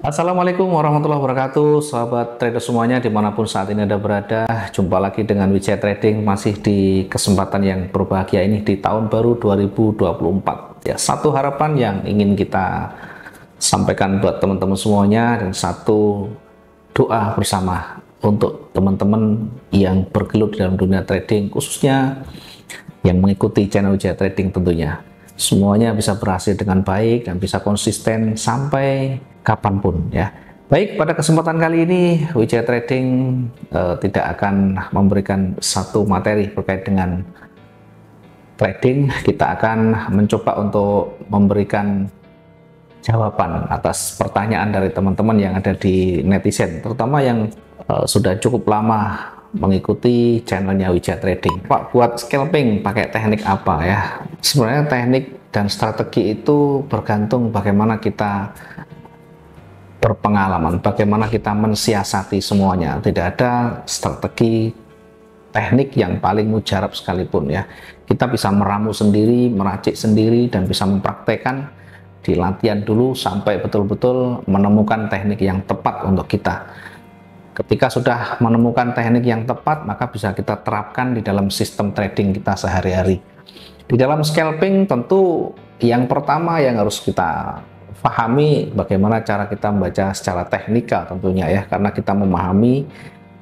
Assalamualaikum warahmatullahi wabarakatuh, sahabat trader semuanya dimanapun saat ini Anda berada. Jumpa lagi dengan Wijaya Trading, masih di kesempatan yang berbahagia ini di tahun baru 2024. Ya, satu harapan yang ingin kita sampaikan buat teman-teman semuanya, dan satu doa bersama untuk teman-teman yang bergelut di dalam dunia trading, khususnya yang mengikuti channel Wijaya Trading tentunya. Semuanya bisa berhasil dengan baik dan bisa konsisten sampai kapanpun ya. Baik, pada kesempatan kali ini Wijaya Trading tidak akan memberikan satu materi terkait dengan trading. Kita akan mencoba untuk memberikan jawaban atas pertanyaan dari teman-teman yang ada di netizen, terutama yang sudah cukup lama mengikuti channelnya Wijaya Trading. Pak, buat scalping pakai teknik apa ya? Sebenarnya teknik dan strategi itu bergantung bagaimana kita berpengalaman, bagaimana kita mensiasati semuanya. Tidak ada strategi teknik yang paling mujarab sekalipun ya. Kita bisa meramu sendiri, meracik sendiri, dan bisa mempraktekkan di latihan dulu sampai betul-betul menemukan teknik yang tepat untuk kita. Ketika sudah menemukan teknik yang tepat, maka bisa kita terapkan di dalam sistem trading kita sehari-hari. Di dalam scalping tentu yang pertama yang harus kita pahami bagaimana cara kita membaca secara teknikal tentunya ya, karena kita memahami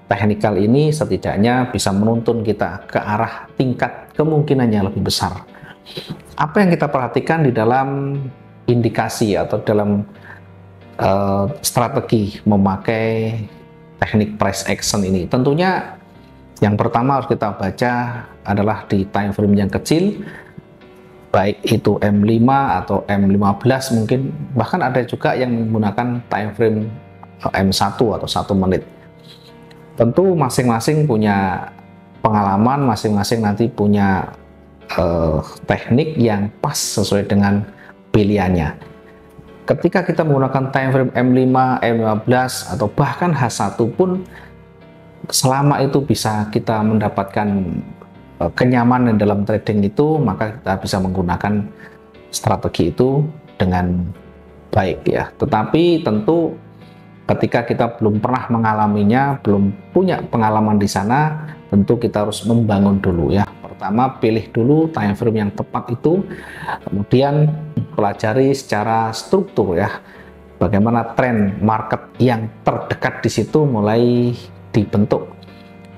teknikal ini setidaknya bisa menuntun kita ke arah tingkat kemungkinannya lebih besar. Apa yang kita perhatikan di dalam indikasi atau dalam strategi memakai teknik price action ini? Tentunya yang pertama harus kita baca adalah di time frame yang kecil, baik itu M5 atau M15 mungkin, bahkan ada juga yang menggunakan time frame M1 atau 1 menit. Tentu masing-masing punya pengalaman, masing-masing nanti punya teknik yang pas sesuai dengan pilihannya. Ketika kita menggunakan time frame M5, M15 atau bahkan H1 pun, selama itu bisa kita mendapatkan kenyamanan dalam trading itu, maka kita bisa menggunakan strategi itu dengan baik ya. Tetapi tentu ketika kita belum pernah mengalaminya, belum punya pengalaman di sana, tentu kita harus membangun dulu ya. Pertama, pilih dulu time frame yang tepat itu, kemudian pelajari secara struktur ya, bagaimana tren market yang terdekat di situ mulai dibentuk.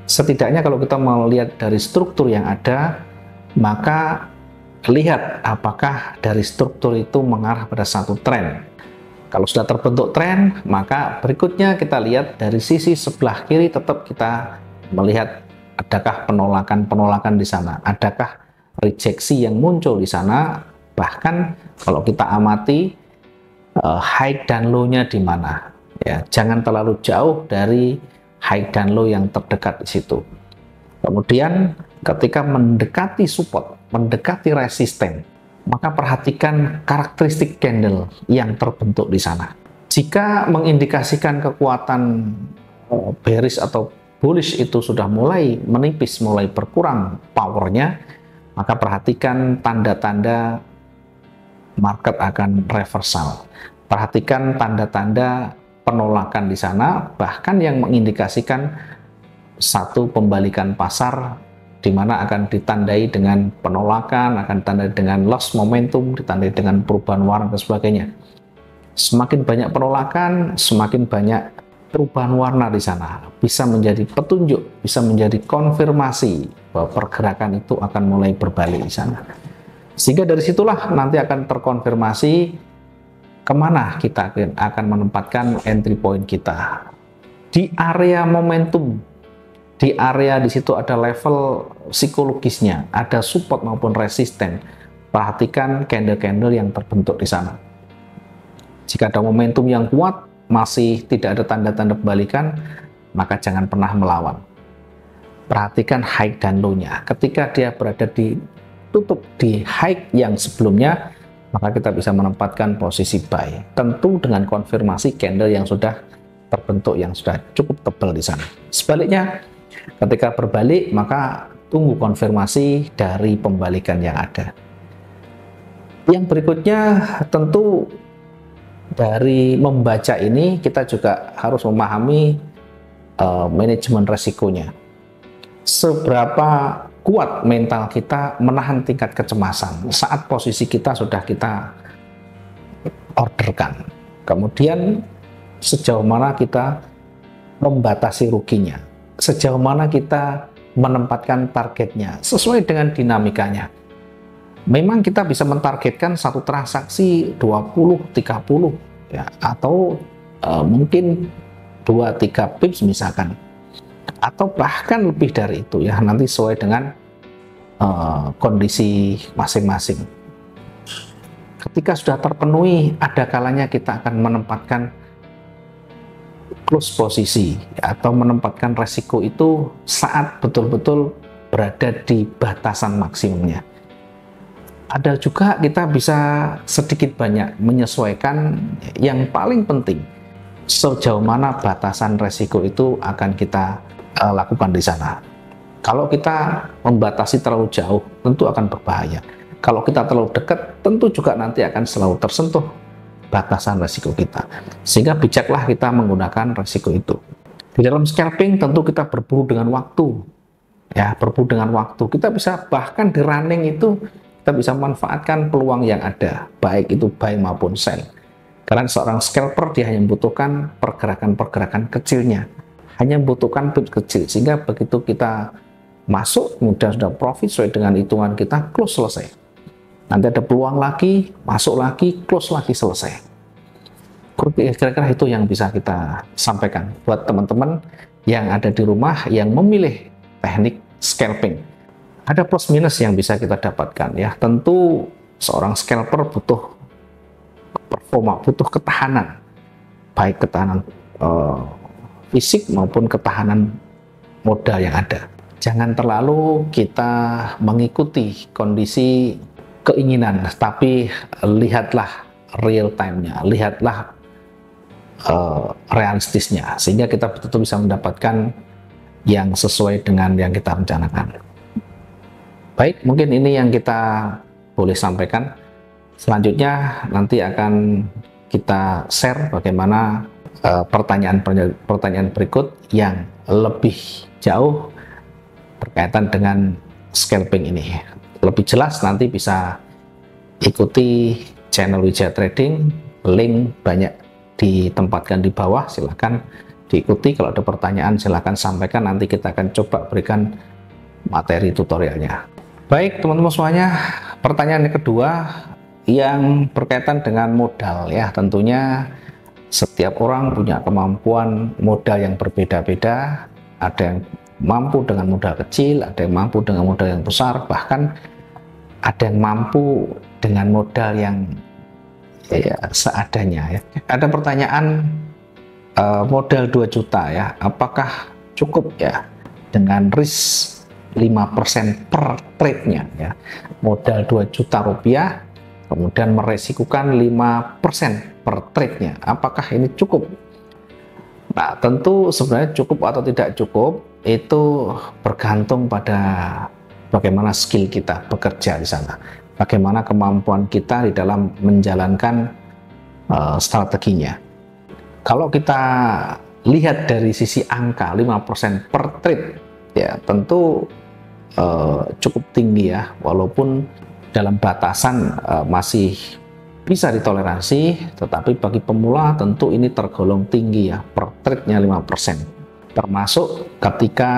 Setidaknya kalau kita mau lihat dari struktur yang ada, maka lihat apakah dari struktur itu mengarah pada satu tren. Kalau sudah terbentuk tren, maka berikutnya kita lihat dari sisi sebelah kiri, tetap kita melihat adakah penolakan-penolakan di sana, adakah rejeksi yang muncul di sana. Bahkan kalau kita amati high dan low-nya di mana ya, jangan terlalu jauh dari high dan low yang terdekat di situ. Kemudian ketika mendekati support, mendekati resisten, maka perhatikan karakteristik candle yang terbentuk di sana. Jika mengindikasikan kekuatan bearish atau bullish itu sudah mulai menipis, mulai berkurang powernya, maka perhatikan tanda-tanda market akan reversal. Perhatikan tanda-tanda penolakan di sana, bahkan yang mengindikasikan satu pembalikan pasar, di mana akan ditandai dengan penolakan, akan ditandai dengan loss momentum, ditandai dengan perubahan warna dan sebagainya. Semakin banyak penolakan, semakin banyak perubahan warna di sana, bisa menjadi petunjuk, bisa menjadi konfirmasi bahwa pergerakan itu akan mulai berbalik di sana. Sehingga dari situlah nanti akan terkonfirmasi kemana kita akan menempatkan entry point kita. Di area momentum, di area di situ ada level psikologisnya, ada support maupun resisten. Perhatikan candle-candle yang terbentuk di sana. Jika ada momentum yang kuat, masih tidak ada tanda-tanda kebalikan, maka jangan pernah melawan. Perhatikan high dan low-nya. Ketika dia berada di tutup di high yang sebelumnya, maka kita bisa menempatkan posisi buy, tentu dengan konfirmasi candle yang sudah terbentuk, yang sudah cukup tebal di sana. Sebaliknya, ketika berbalik, maka tunggu konfirmasi dari pembalikan yang ada. Yang berikutnya tentu dari membaca ini kita juga harus memahami manajemen resikonya. Seberapa kuat mental kita menahan tingkat kecemasan saat posisi kita sudah kita orderkan. Kemudian sejauh mana kita membatasi ruginya, sejauh mana kita menempatkan targetnya sesuai dengan dinamikanya. Memang kita bisa mentargetkan satu transaksi 20, 30 ya, atau mungkin 2-3 pips misalkan, atau bahkan lebih dari itu ya, nanti sesuai dengan kondisi masing-masing. Ketika sudah terpenuhi, ada kalanya kita akan menempatkan close posisi ya, atau menempatkan resiko itu saat betul-betul berada di batasan maksimumnya. Ada juga kita bisa sedikit banyak menyesuaikan. Yang paling penting, sejauh mana batasan resiko itu akan kita lakukan di sana. Kalau kita membatasi terlalu jauh, tentu akan berbahaya. Kalau kita terlalu dekat, tentu juga nanti akan selalu tersentuh batasan resiko kita. Sehingga bijaklah kita menggunakan resiko itu. Di dalam scalping tentu kita berburu dengan waktu. Ya, berburu dengan waktu. Kita bisa bahkan di running itu kita bisa memanfaatkan peluang yang ada, baik itu buy maupun sell. Karena seorang scalper dia hanya membutuhkan pergerakan-pergerakan kecilnya, hanya membutuhkan pips kecil, sehingga begitu kita masuk, kemudian sudah profit sesuai dengan hitungan kita, close selesai. Nanti ada peluang lagi, masuk lagi, close lagi, selesai. Kira-kira itu yang bisa kita sampaikan buat teman-teman yang ada di rumah yang memilih teknik scalping. Ada plus minus yang bisa kita dapatkan ya. Tentu seorang scalper butuh performa, butuh ketahanan, baik ketahanan fisik maupun ketahanan modal yang ada. Jangan terlalu kita mengikuti kondisi keinginan, tapi lihatlah real time-nya, lihatlah realistisnya, sehingga kita betul-betul bisa mendapatkan yang sesuai dengan yang kita rencanakan. Baik, mungkin ini yang kita boleh sampaikan. Selanjutnya nanti akan kita share bagaimana pertanyaan berikut yang lebih jauh berkaitan dengan scalping ini. Lebih jelas nanti bisa ikuti channel Wijaya Trading, link banyak ditempatkan di bawah, silahkan diikuti. Kalau ada pertanyaan silahkan sampaikan, nanti kita akan coba berikan materi tutorialnya. Baik teman-teman semuanya, pertanyaan yang kedua yang berkaitan dengan modal ya. Tentunya setiap orang punya kemampuan modal yang berbeda-beda. Ada yang mampu dengan modal kecil, ada yang mampu dengan modal yang besar, bahkan ada yang mampu dengan modal yang ya, seadanya ya. Ada pertanyaan, modal 2 juta ya, apakah cukup ya dengan risk 5% per trade-nya ya. Modal 2 juta rupiah kemudian meresikukan 5% per trade-nya, apakah ini cukup? Nah, tentu sebenarnya cukup atau tidak cukup itu bergantung pada bagaimana skill kita bekerja di sana, bagaimana kemampuan kita di dalam menjalankan strateginya. Kalau kita lihat dari sisi angka 5% per trade ya, tentu cukup tinggi ya, walaupun dalam batasan masih bisa ditoleransi, tetapi bagi pemula tentu ini tergolong tinggi ya, per trade-nya 5%. Termasuk ketika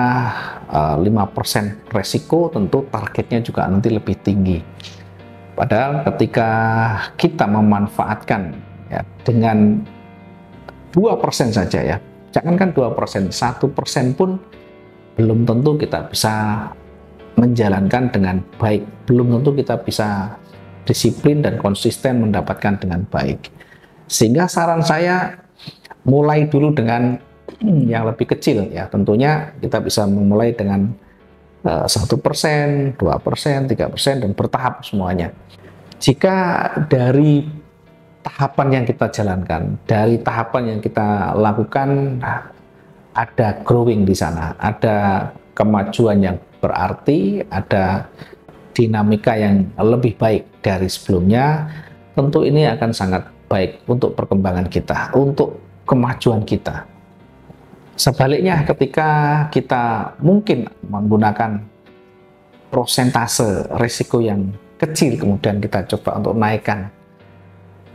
5% resiko, tentu targetnya juga nanti lebih tinggi. Padahal ketika kita memanfaatkan ya, dengan 2% saja ya, jangankan 2%, 1% pun belum tentu kita bisa menjalankan dengan baik, belum tentu kita bisa disiplin dan konsisten mendapatkan dengan baik. Sehingga saran saya mulai dulu dengan yang lebih kecil ya. Tentunya kita bisa memulai dengan 1%, 2%, 3% dan bertahap semuanya. Jika dari tahapan yang kita jalankan, dari tahapan yang kita lakukan ada growing di sana, ada kemajuan yang berarti, ada dinamika yang lebih baik dari sebelumnya, tentu ini akan sangat baik untuk perkembangan kita, untuk kemajuan kita. Sebaliknya, ketika kita mungkin menggunakan persentase risiko yang kecil, kemudian kita coba untuk naikkan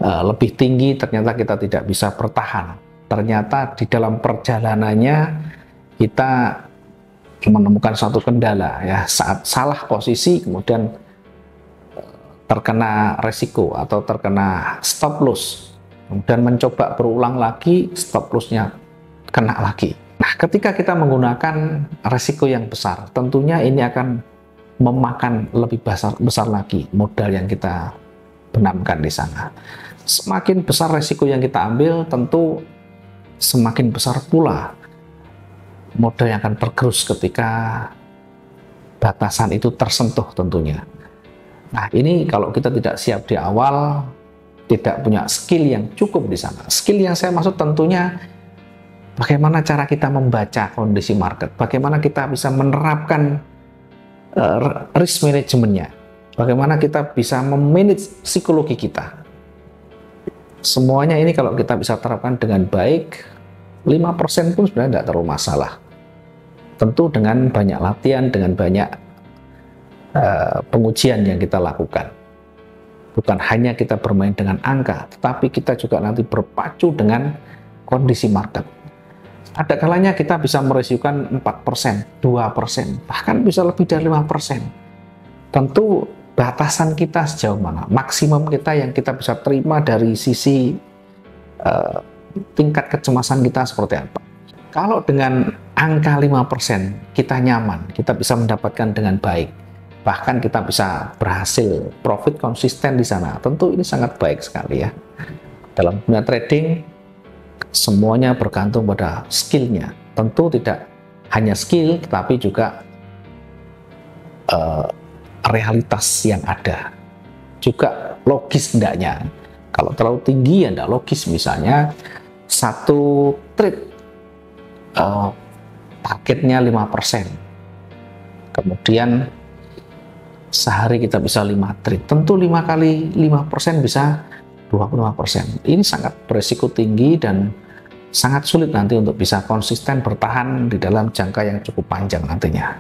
lebih tinggi, ternyata kita tidak bisa bertahan. Ternyata di dalam perjalanannya kita menemukan suatu kendala, ya, saat salah posisi kemudian terkena resiko atau terkena stop loss, kemudian mencoba berulang lagi, stop lossnya kena lagi. Nah, ketika kita menggunakan resiko yang besar, tentunya ini akan memakan lebih besar lagi modal yang kita benamkan di sana. Semakin besar resiko yang kita ambil, tentu semakin besar pula modal yang akan tergerus ketika batasan itu tersentuh tentunya. Nah, ini kalau kita tidak siap di awal, tidak punya skill yang cukup di sana. Skill yang saya maksud tentunya bagaimana cara kita membaca kondisi market, bagaimana kita bisa menerapkan risk manajemennya, bagaimana kita bisa memanage psikologi kita. Semuanya ini kalau kita bisa terapkan dengan baik, 5% pun sebenarnya tidak terlalu masalah. Tentu dengan banyak latihan, dengan banyak pengujian yang kita lakukan. Bukan hanya kita bermain dengan angka, tetapi kita juga nanti berpacu dengan kondisi market. Ada kalanya kita bisa meresikukan 4%, 2%, bahkan bisa lebih dari 5%. Tentu batasan kita sejauh mana, maksimum kita yang kita bisa terima dari sisi tingkat kecemasan kita seperti apa. Kalau dengan angka 5% kita nyaman, kita bisa mendapatkan dengan baik, bahkan kita bisa berhasil profit konsisten di sana, tentu ini sangat baik sekali ya. Dalam dunia trading, semuanya bergantung pada skillnya. Tentu tidak hanya skill, tetapi juga realitas yang ada, juga logis hendaknya. Kalau terlalu tinggi ya tidak logis. Misalnya satu trade targetnya 5%, kemudian sehari kita bisa 5 trade, tentu 5 kali 5% bisa 25%. Ini sangat berisiko tinggi dan sangat sulit nanti untuk bisa konsisten bertahan di dalam jangka yang cukup panjang nantinya.